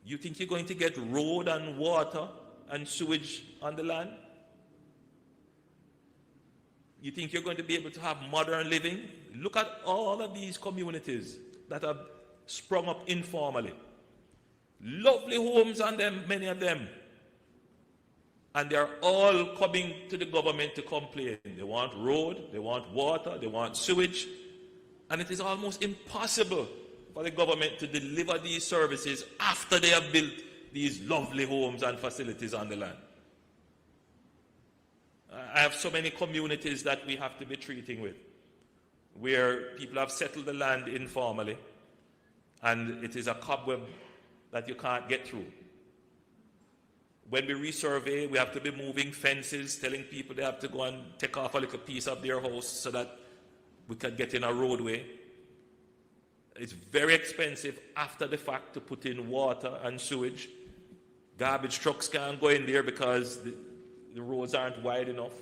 You think you're going to get road and water and sewage on the land? You think you're going to be able to have modern living? Look at all of these communities that have sprung up informally. Lovely homes on them, many of them. And they're all coming to the government to complain. They want road, they want water, they want sewage. And it is almost impossible for the government to deliver these services after they have built these lovely homes and facilities on the land. I have so many communities that we have to be treating with, where people have settled the land informally, and it is a cobweb that you can't get through. When we resurvey, we have to be moving fences, telling people they have to go and take off a little piece of their house so that we can get in a roadway. It's very expensive after the fact to put in water and sewage. Garbage trucks can't go in there because the roads aren't wide enough.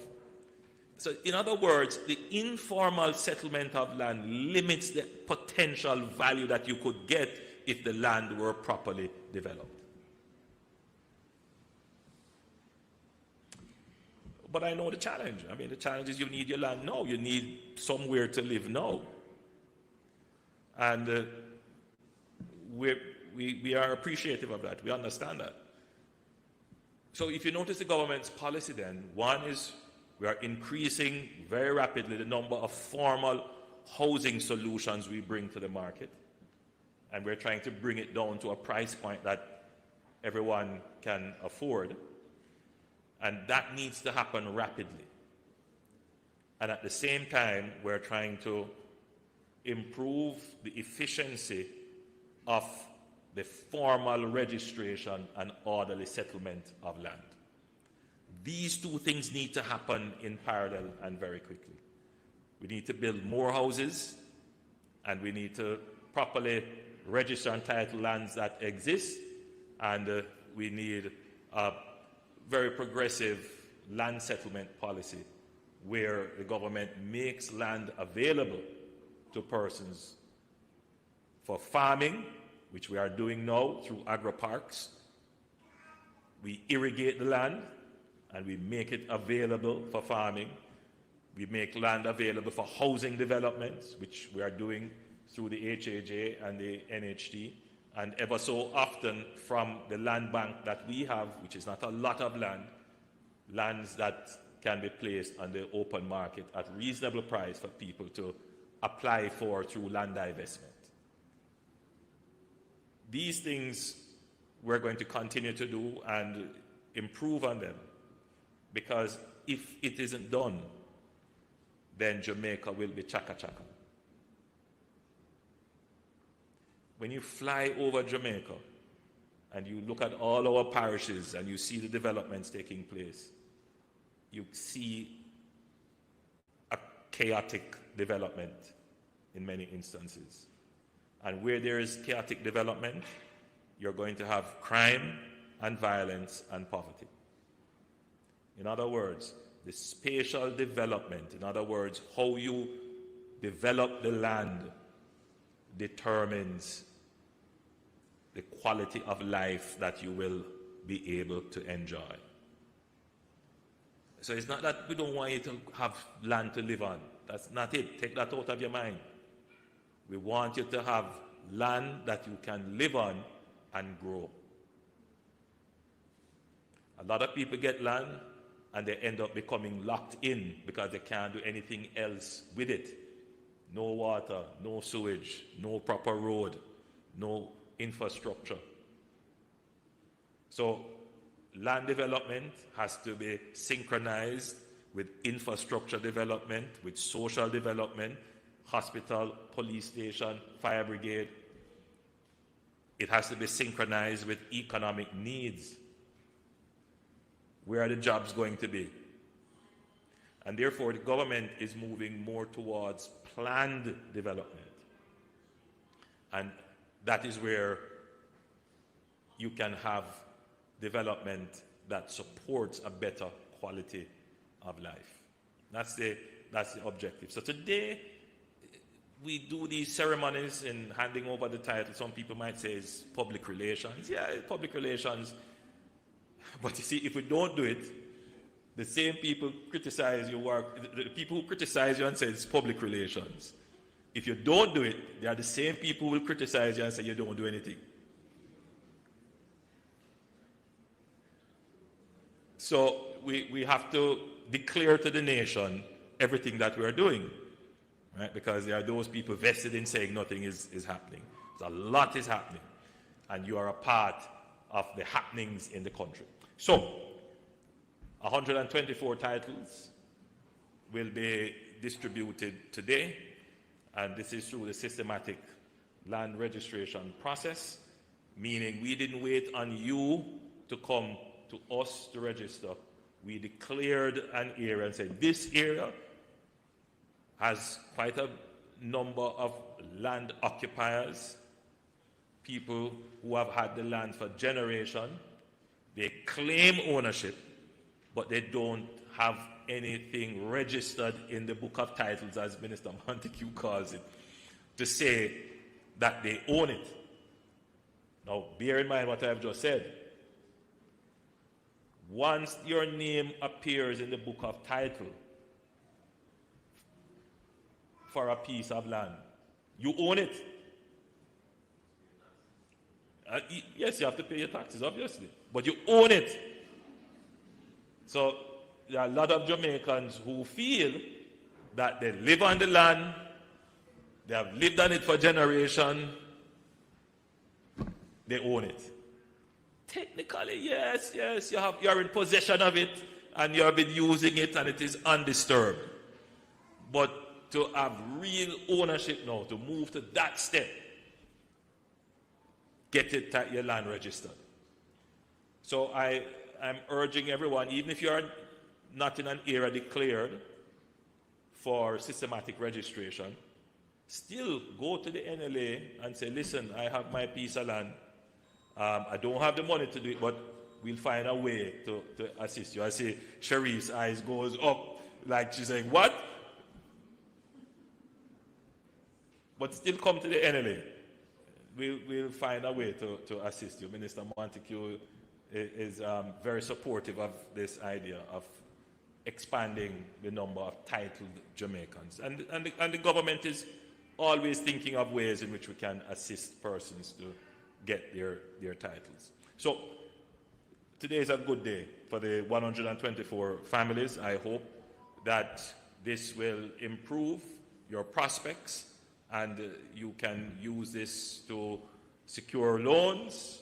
So in other words, the informal settlement of land limits the potential value that you could get if the land were properly developed. But I know the challenge. I mean, the challenge is you need your land now. You need somewhere to live now. And we are appreciative of that. We understand that. So if you notice the government's policy then, one is we are increasing very rapidly the number of formal housing solutions we bring to the market. And we're trying to bring it down to a price point that everyone can afford. And that needs to happen rapidly. And at the same time, we're trying to improve the efficiency of the formal registration and orderly settlement of land. These two things need to happen in parallel and very quickly. We need to build more houses, and we need to properly register and title lands that exist, and we need a very progressive land settlement policy where the government makes land available to persons for farming, which we are doing now through agro-parks. We irrigate the land and we make it available for farming. We make land available for housing developments, which we are doing through the HAJ and the NHT. And ever so often from the land bank that we have, which is not a lot of land, lands that can be placed on the open market at reasonable price for people to apply for through land divestment. These things we're going to continue to do and improve on them, because if it isn't done, then Jamaica will be chaka-chaka. When you fly over Jamaica and you look at all our parishes and you see the developments taking place, you see a chaotic development in many instances. And where there is chaotic development, you're going to have crime and violence and poverty. In other words, the spatial development, in other words, how you develop the land determines the quality of life that you will be able to enjoy. So it's not that we don't want you to have land to live on. That's not it. Take that out of your mind. We want you to have land that you can live on and grow. A lot of people get land and they end up becoming locked in because they can't do anything else with it. No water, no sewage, no proper road, no infrastructure. So land development has to be synchronized with infrastructure development, with social development, hospital, police station, fire brigade. It has to be synchronized with economic needs. Where are the jobs going to be? And therefore, the government is moving more towards planned development. And that is where you can have development that supports a better quality of life. That's the objective. So today, we do these ceremonies in handing over the title. Some people might say it's public relations. Yeah, it's public relations. But you see, if we don't do it, the same people criticize your work, the people who criticize you and say it's public relations. If you don't do it, they are the same people who will criticize you and say you don't do anything. So we have to declare to the nation everything that we are doing, right? Because there are those people vested in saying nothing is happening. So a lot is happening, and you are a part of the happenings in the country. So 124 titles will be distributed today, and this is through the systematic land registration process, meaning we didn't wait on you to come to us to register. We declared an area and said this area has quite a number of land occupiers, people who have had the land for generations. They claim ownership, but they don't have anything registered in the book of titles, as Minister Montague calls it, to say that they own it. Now, bear in mind what I've just said. Once your name appears in the book of title for a piece of land, you own it. Yes, you have to pay your taxes, obviously, but you own it. So there are a lot of Jamaicans who feel that they live on the land, they have lived on it for generations, they own it. Technically, yes, you're in possession of it and you have been using it and it is undisturbed. But to have real ownership now, to move to that step, get your land registered. So I'm urging everyone, even if you are not in an area declared for systematic registration, still go to the NLA and say, listen, I have my piece of land. I don't have the money to do it, but we'll find a way to assist you. I see Sharif's eyes goes up like she's saying, what? But still come to the NLA. We'll find a way to assist you. Minister Montague is very supportive of this idea of expanding the number of titled Jamaicans. And the government is always thinking of ways in which we can assist persons to get their titles. So today is a good day for the 124 families. I hope that this will improve your prospects and you can use this to secure loans,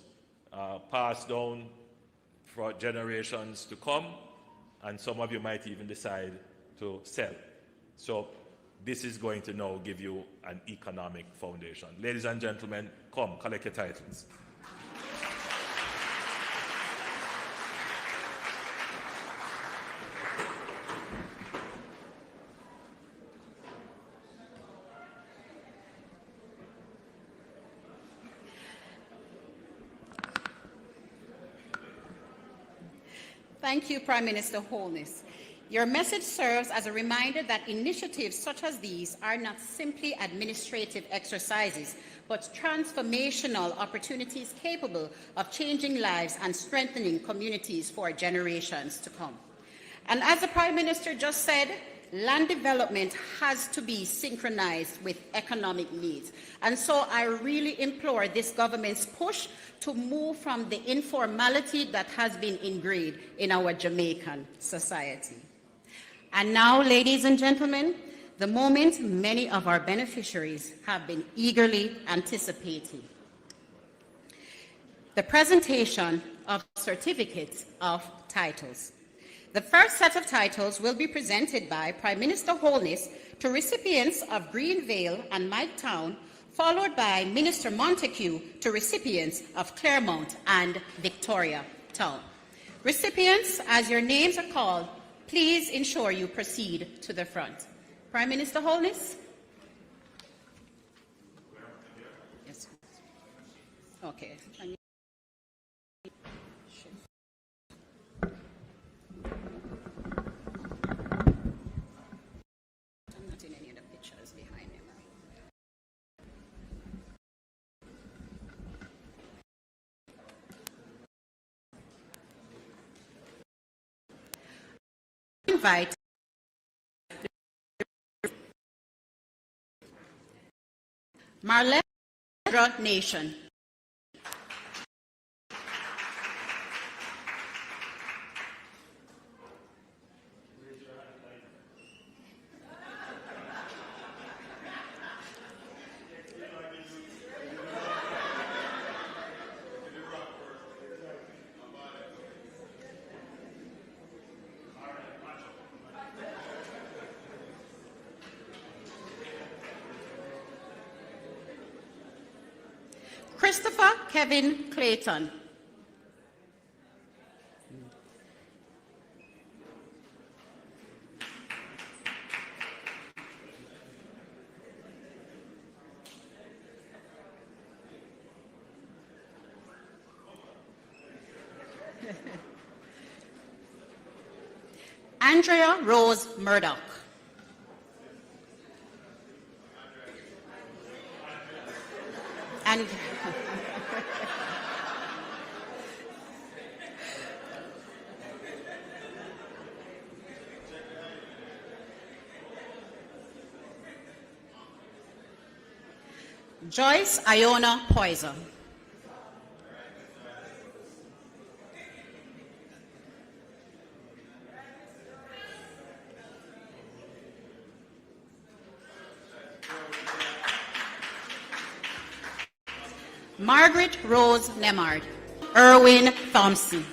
pass down for generations to come, and some of you might even decide to sell. So this is going to now give you an economic foundation. Ladies and gentlemen, come, collect your titles. Thank you, Prime Minister Holness. Your message serves as a reminder that initiatives such as these are not simply administrative exercises, but transformational opportunities capable of changing lives and strengthening communities for generations to come. And as the Prime Minister just said, land development has to be synchronized with economic needs. And so I really implore this government's push to move from the informality that has been ingrained in our Jamaican society. And now, ladies and gentlemen, the moment many of our beneficiaries have been eagerly anticipating. The presentation of certificates of titles. The first set of titles will be presented by Prime Minister Holness to recipients of Greenvale and Migetown, followed by Minister Montague to recipients of Claremont and Victoria Town. Recipients, as your names are called, please ensure you proceed to the front. Prime Minister Holness? Yes. Okay. invite Marlette Nation. Christopher Kevin Clayton. Andrea Rose Murdoch. And Joyce Iona Poison. Margaret Rose Nemard. Erwin Thompson.